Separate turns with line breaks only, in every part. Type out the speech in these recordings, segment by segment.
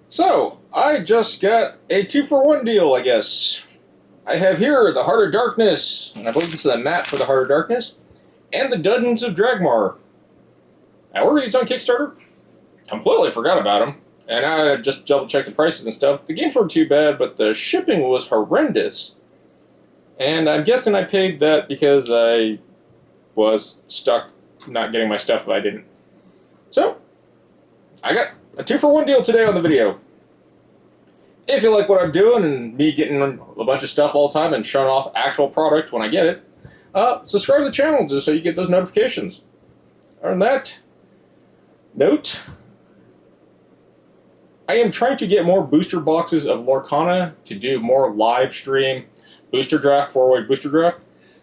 So, I just got a 2-for-1 deal, I guess. I have here the Heart of Darkness, and I believe this is a map for the Heart of Darkness, and the Dungeons of Draggmar. I ordered these on Kickstarter, completely forgot about them, and I just double checked the prices and stuff. The games weren't too bad, but the shipping was horrendous. And I'm guessing I paid that because I was stuck not getting my stuff if I didn't. So, I got a 2-for-1 deal today on the video. If you like what I'm doing and me getting a bunch of stuff all the time and showing off actual product when I get it, subscribe to the channel just so you get those notifications. Other than that, note, I am trying to get more booster boxes of Lorcana to do more live stream booster draft, 4-way booster draft.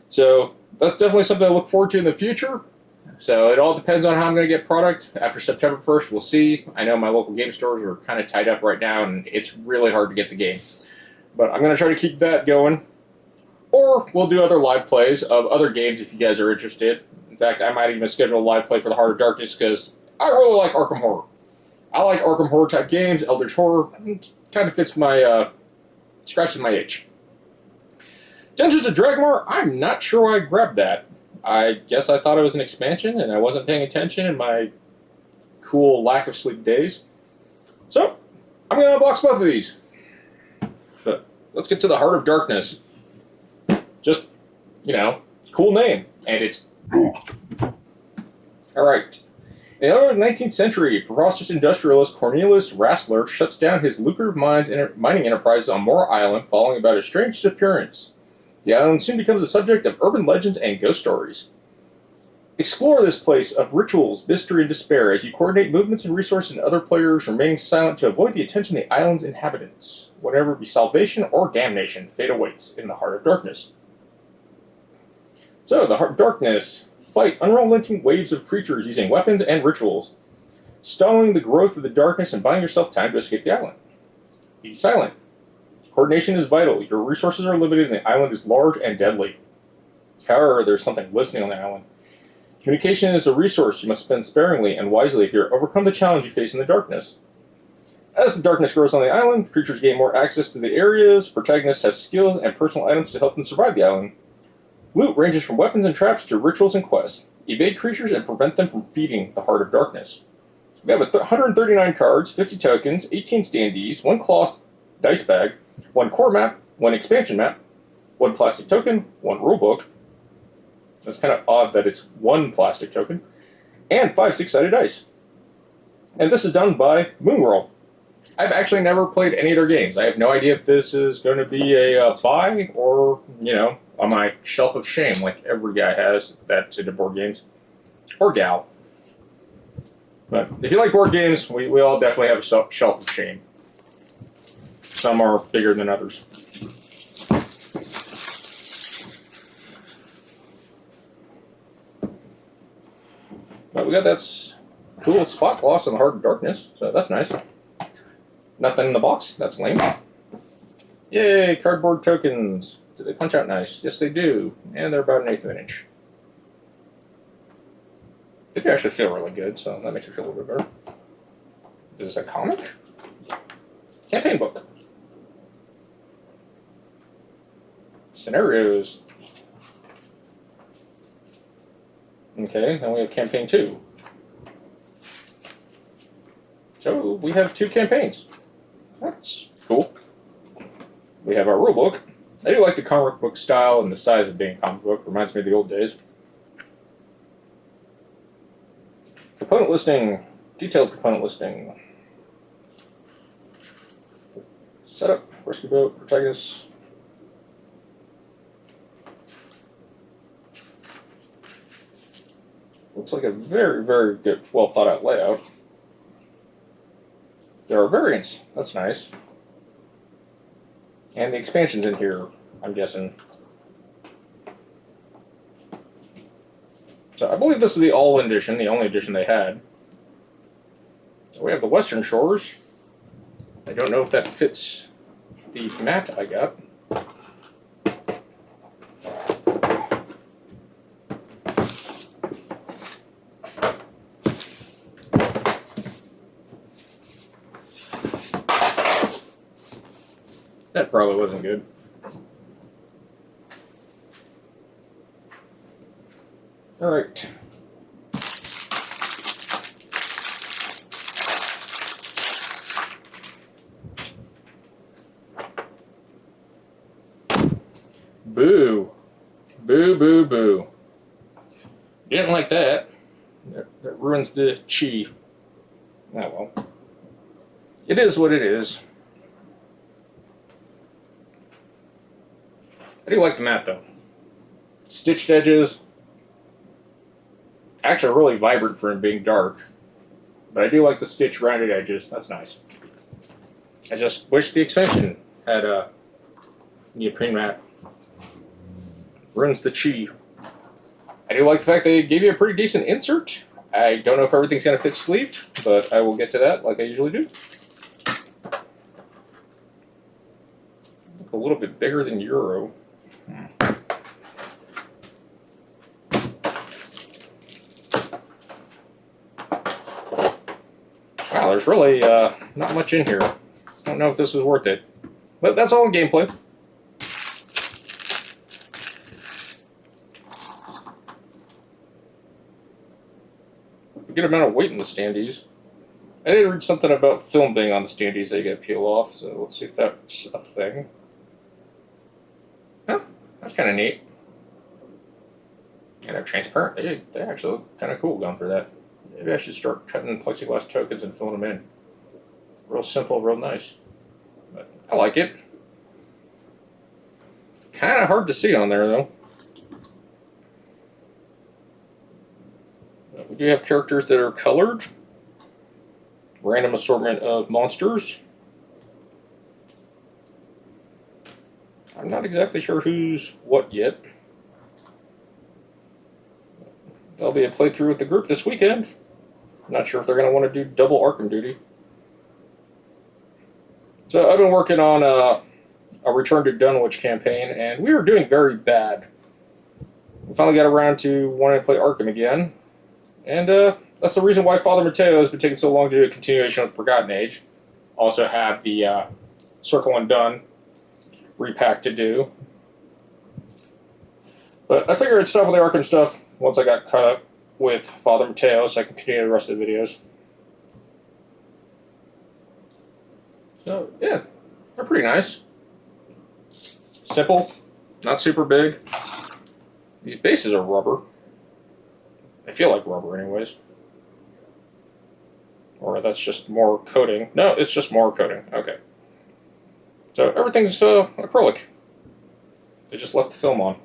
So that's definitely something I look forward to in the future. So it all depends on how I'm going to get product. After September 1st, we'll see. I know my local game stores are kind of tied up right now, and it's really hard to get the game. But I'm going to try to keep that going. Or we'll do other live plays of other games if you guys are interested. In fact, I might even schedule a live play for the Heart of Darkness because I really like Arkham Horror. I like Arkham Horror type games, Eldritch Horror. It kind of fits my, scratches my itch. Dungeons of Draggmar, I'm not sure why I grabbed that. I guess I thought it was an expansion, and I wasn't paying attention in my cool lack of sleep days. So, I'm going to unbox both of these. But let's get to the Heart of Darkness. Just, cool name. And it's... Alright. In the early 19th century, prosperous industrialist Cornelius Rassler shuts down his lucrative mining enterprises on Moore Island following about a strange disappearance. The island soon becomes the subject of urban legends and ghost stories. Explore this place of rituals, mystery, and despair as you coordinate movements and resources and other players remaining silent to avoid the attention of the island's inhabitants. Whatever be salvation or damnation, fate awaits in the Heart of Darkness. So, the Heart of Darkness. Fight unrelenting waves of creatures using weapons and rituals, stalling the growth of the darkness and buying yourself time to escape the island. Be silent. Coordination is vital. Your resources are limited and the island is large and deadly. However, there's something listening on the island. Communication is a resource you must spend sparingly and wisely if you're to overcome the challenge you face in the darkness. As the darkness grows on the island, creatures gain more access to the areas, protagonists have skills and personal items to help them survive the island. Loot ranges from weapons and traps to rituals and quests. Evade creatures and prevent them from feeding the Heart of Darkness. We have 139 cards, 50 tokens, 18 standees, 1 cloth dice bag, 1 core map, 1 expansion map, 1 plastic token, 1 rulebook. That's kind of odd that it's 1 plastic token, and 5 6-sided dice. And this is done by Moongrel. I've actually never played any of their games. I have no idea if this is going to be a buy or, on my shelf of shame like every guy has that's into board games. Or gal. But if you like board games, we all definitely have a shelf of shame. Some are bigger than others. But we got that cool spot gloss on the Heart of Darkness, so that's nice. Nothing in the box, that's lame. Yay, cardboard tokens. Do they punch out nice? Yes, they do. And they're about 1/8 of an inch. They do actually feel really good, so that makes me feel a little bit better. Is this a comic? Campaign book. Scenarios. Okay, then we have campaign 2. So we have 2 campaigns. That's cool. We have our rulebook. I do like the comic book style and the size of being a comic book. Reminds me of the old days. Component listing. Detailed component listing. Setup. Rescue boat. Protagonist. Looks like a very, very good, well thought out layout. There are variants. That's nice. And the expansion's in here, I'm guessing. So I believe this is the all-in edition, the only edition they had. So we have the Western Shores. I don't know if that fits the mat I got. That probably wasn't good. Alright. Boo. Boo, boo, boo. Didn't like that. That ruins the chi. Oh well. It is what it is. I do like the mat though. Stitched edges. Actually really vibrant for him being dark. But I do like the stitched rounded edges. That's nice. I just wish the expansion had a neoprene mat. Ruins the chi. I do like the fact they gave you a pretty decent insert. I don't know if everything's going to fit sleeved, but I will get to that like I usually do. A little bit bigger than Euro. Wow, there's really not much in here. I don't know if this was worth it. But that's all in gameplay. A good amount of weight in the standees. I did read something about film being on the standees that you get peel off, so let's see if that's a thing. Huh, that's kind of neat. And they're transparent. They actually look kind of cool going through that. Maybe I should start cutting plexiglass tokens and filling them in. Real simple, real nice. But I like it. Kind of hard to see on there, though. We do have characters that are colored. Random assortment of monsters. I'm not exactly sure who's what yet. There'll be a playthrough with the group this weekend. I'm not sure if they're going to want to do double Arkham duty. So I've been working on a Return to Dunwich campaign, and we were doing very bad. We finally got around to wanting to play Arkham again. And that's the reason why Father Mateo has been taking so long to do a continuation of the Forgotten Age. Also have the Circle and Done repack to do. But I figured I'd stop with the Arkham stuff once I got caught up with Father Mateo so I can continue the rest of the videos. So, yeah, they're pretty nice. Simple, not super big. These bases are rubber. They feel like rubber anyways. Or that's just more coating. No, it's just more coating. Okay. So everything's acrylic. They just left the film on.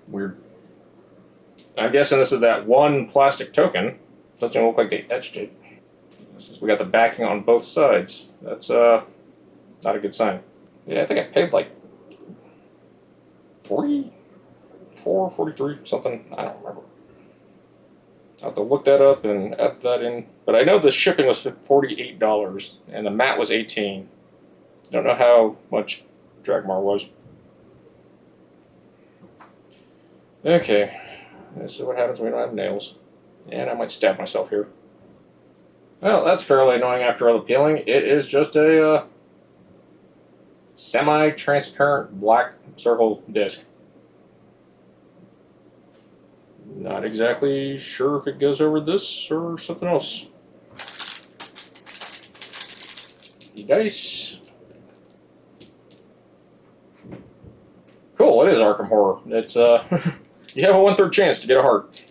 Weird. I'm guessing this is that one plastic token. Doesn't even look like they etched it. We got the backing on both sides. That's not a good sign. Yeah, I think I paid like 44, 43, something. I don't remember. I'll have to look that up and add that in. But I know the shipping was $48 and the mat was $18. Don't know how much Draggmar was. Okay. This is what happens when we don't have nails. And I might stab myself here. Well, that's fairly annoying after all the peeling. It is just a semi-transparent black circle disc. Not exactly sure if it goes over this or something else. The dice. Cool, it is Arkham Horror. It's you have a 1/3 chance to get a heart.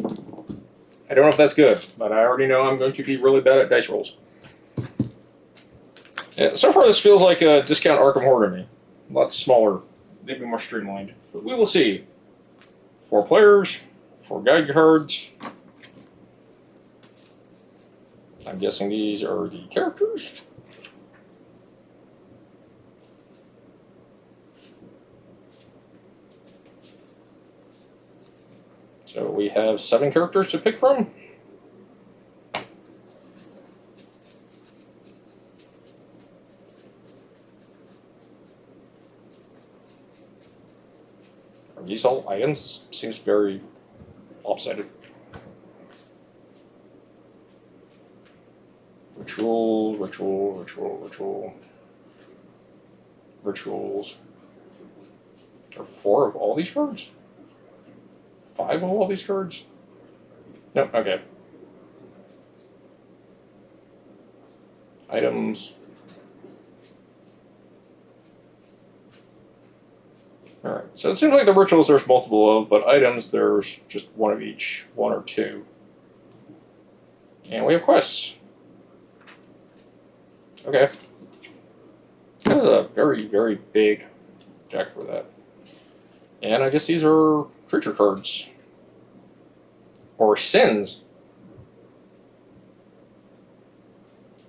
I don't know if that's good, but I already know I'm going to be really bad at dice rolls. Yeah, so far this feels like a discount Arkham Horror to me. A lot smaller, maybe more streamlined. But we will see. 4 players, 4 guide cards. I'm guessing these are the characters. So we have 7 characters to pick from. Are these all items? This seems very lopsided. Ritual, ritual, ritual, ritual. Rituals. There are 4 of all these cards? 5 of all these cards? Nope, okay. Items. Alright, so it seems like the rituals there's multiple of, but items there's just 1 of each, 1 or 2. And we have quests. Okay. That is a very, very big deck for that. And I guess these are creature cards. Or sins.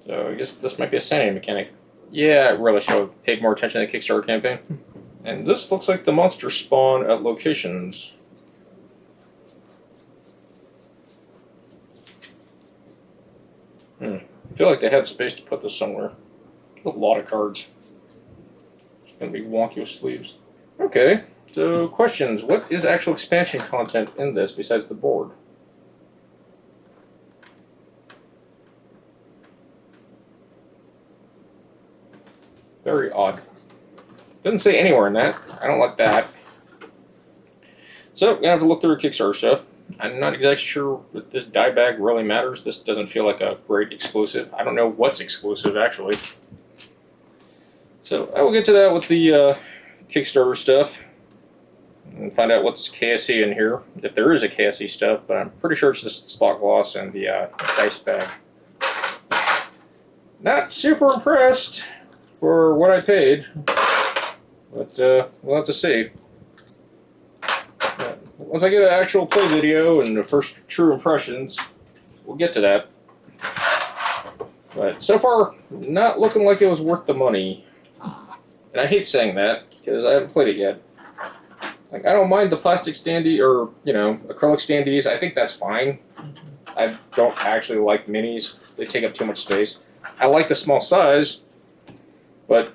So I guess this might be a sanity mechanic. Yeah, I really should have paid more attention to the Kickstarter campaign. And this looks like the monsters spawn at locations. I feel like they had space to put this somewhere. A lot of cards. It's going to be wonky with sleeves. Okay, so questions. What is actual expansion content in this besides the board? Very odd. Doesn't say anywhere in that. I don't like that. So, we're going to have to look through Kickstarter stuff. I'm not exactly sure if this die bag really matters. This doesn't feel like a great exclusive. I don't know what's exclusive, actually. So, I will get to that with the Kickstarter stuff. And find out what's KSE in here. If there is a KSE stuff, but I'm pretty sure it's just slot gloss and the dice bag. Not super impressed for what I paid. But we'll have to see. Once I get an actual play video and the first true impressions, we'll get to that. But so far, not looking like it was worth the money. And I hate saying that, because I haven't played it yet. Like, I don't mind the plastic standee, or, you know, acrylic standees. I think that's fine. I don't actually like minis. They take up too much space. I like the small size, but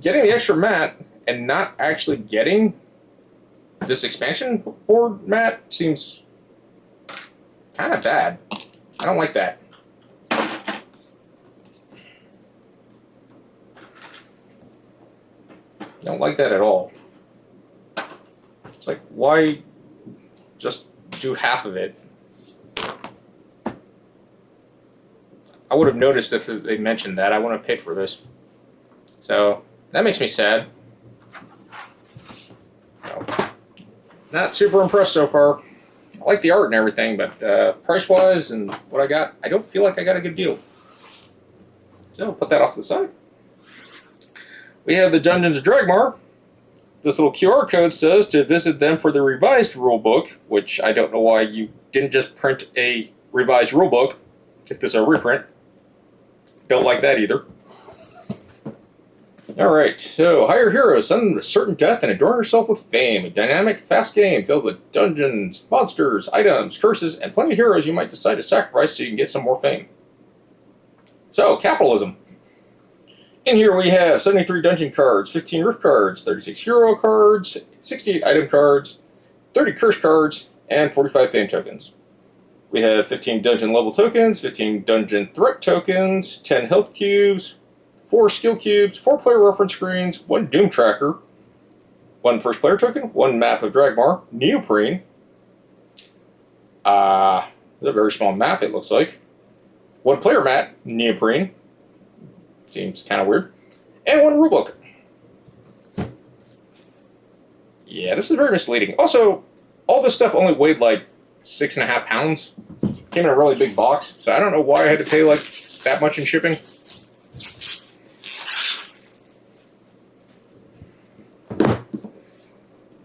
getting the extra mat and not actually getting this expansion board mat seems kind of bad. I don't like that. Don't like that at all. It's like, why just do half of it? I would have noticed if they mentioned that. I wouldn't have paid for this. So, that makes me sad. No. Not super impressed so far. I like the art and everything, but price-wise and what I got, I don't feel like I got a good deal. So, I'll put that off to the side. We have the Dungeons of Draggmar. This little QR code says to visit them for the revised rulebook, which I don't know why you didn't just print a revised rulebook, if this is a reprint. Don't like that either. Alright, so hire heroes, sudden certain death, and adorn yourself with fame. A dynamic, fast game filled with dungeons, monsters, items, curses, and plenty of heroes you might decide to sacrifice so you can get some more fame. So, capitalism. In here we have 73 dungeon cards, 15 rift cards, 36 hero cards, 68 item cards, 30 curse cards, and 45 fame tokens. We have 15 dungeon level tokens, 15 dungeon threat tokens, 10 health cubes, 4 skill cubes, 4 player reference screens, 1 doom tracker, 1 first player token, 1 map of Draggmar, neoprene. It's a very small map, it looks like. 1 player mat, neoprene. Seems kind of weird. And 1 rulebook. Yeah, this is very misleading. Also, all this stuff only weighed like 6.5 pounds. Came in a really big box, so I don't know why I had to pay like that much in shipping.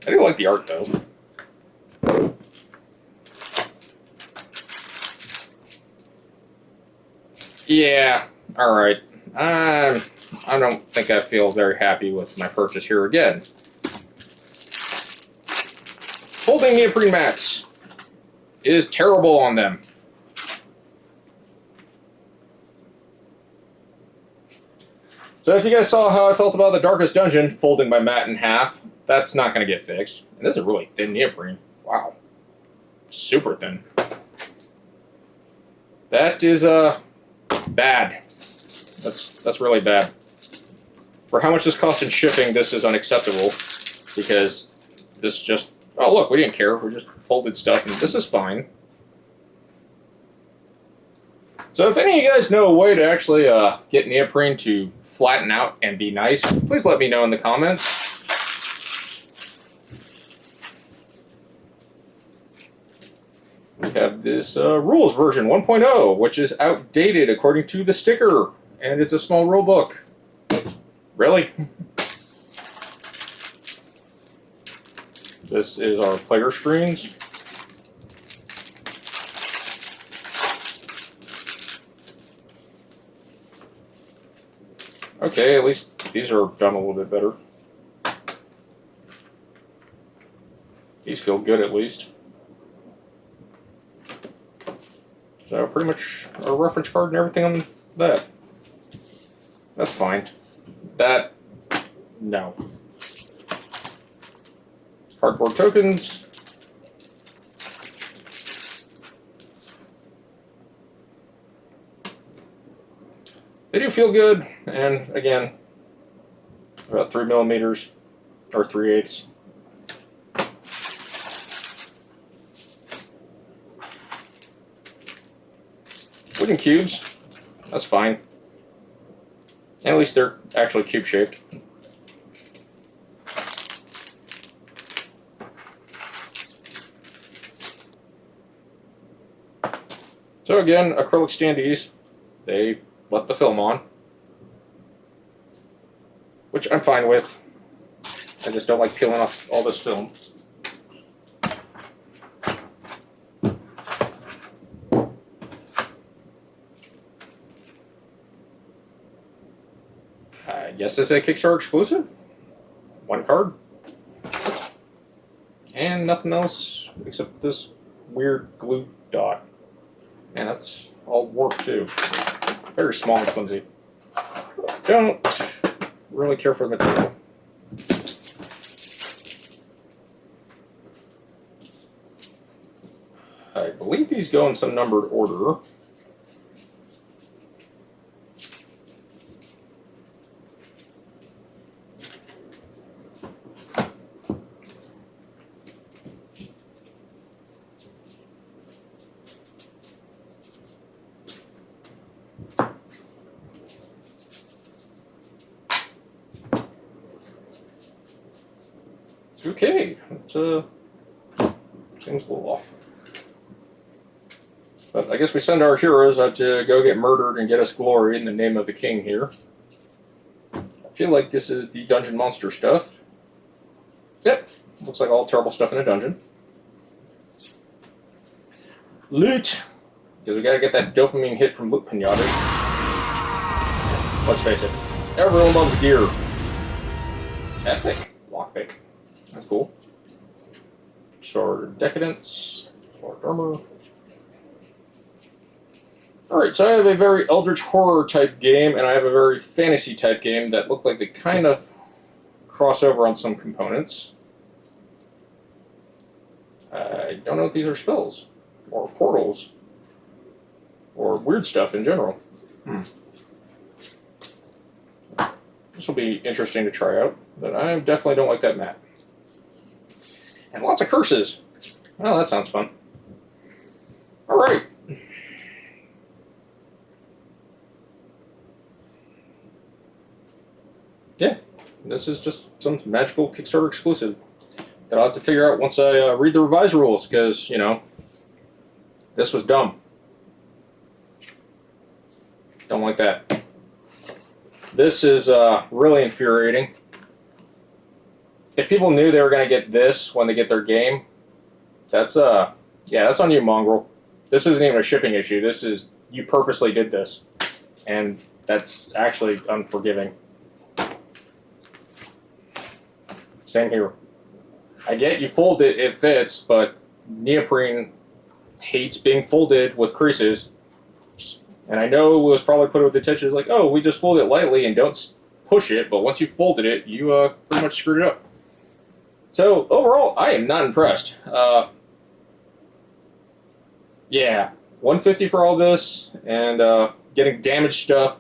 I do like the art though. Yeah, alright. I don't think I feel very happy with my purchase here again. Folding neoprene mats is terrible on them. So if you guys saw how I felt about the Darkest Dungeon folding my mat in half, that's not going to get fixed. And this is really thin neoprene. Wow. Super thin. That is bad. That's really bad. For how much this cost in shipping, this is unacceptable, because this just, oh look, we didn't care, we just folded stuff, and this is fine. So if any of you guys know a way to actually get neoprene to flatten out and be nice, please let me know in the comments. We have this rules version 1.0, which is outdated according to the sticker, and it's a small rule book. Really? This is our player screens. Okay, at least these are done a little bit better. These feel good at least. So pretty much a reference card and everything on that. That's fine. That, no. Cardboard tokens. They do feel good, and again, about 3 millimeters or 3/8. Wooden cubes, that's fine. At least they're actually cube shaped. So again, acrylic standees, they left the film on, which I'm fine with. I just don't like peeling off all this film. I guess this is a Kickstarter exclusive. One card. And nothing else except this weird glue dot. And that's all warped too. Very small and flimsy. Don't really care for the material. I believe these go in some numbered order. Okay, it's seems a little off. But I guess we send our heroes out to go get murdered and get us glory in the name of the king here. I feel like this is the dungeon monster stuff. Yep, looks like all terrible stuff in a dungeon. Loot, because we gotta get that dopamine hit from loot pinatas. Let's face it, everyone loves gear. Epic lockpick. That's cool. Sword of Decadence, Sword Armor. Alright, so I have a very Eldritch Horror type game, and I have a very fantasy type game that look like they kind of cross over on some components. I don't know if these are spells, or portals, or weird stuff in general. This will be interesting to try out, but I definitely don't like that map. And lots of curses. Well, that sounds fun. Alright. Yeah, this is just some magical Kickstarter exclusive that I'll have to figure out once I read the revised rules, because, you know, this was dumb. Don't like that. This is really infuriating. If people knew they were going to get this when they get their game, that's yeah, that's on you, Moongrel. This isn't even a shipping issue. This is, you purposely did this. And that's actually unforgiving. Same here. I get you fold it, it fits, but neoprene hates being folded with creases. And I know it was probably put with the intention like, oh, we just fold it lightly and don't push it, but once you folded it, you pretty much screwed it up. So, overall, I am not impressed. Yeah, $150 for all this, and getting damaged stuff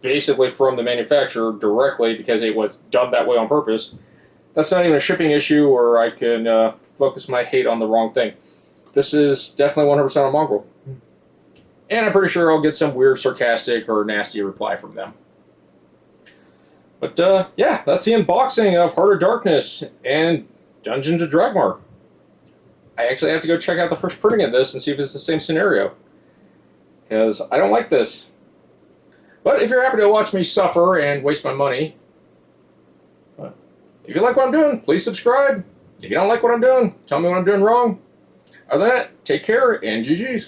basically from the manufacturer directly because it was done that way on purpose. That's not even a shipping issue, or I can focus my hate on the wrong thing. This is definitely 100% a Moongrel. And I'm pretty sure I'll get some weird, sarcastic, or nasty reply from them. But yeah, that's the unboxing of Heart of Darkness and Dungeons of Draggmar. I actually have to go check out the first printing of this and see if it's the same scenario, because I don't like this. But if you're happy to watch me suffer and waste my money, if you like what I'm doing, please subscribe. If you don't like what I'm doing, tell me what I'm doing wrong. Other than that, take care and GG's.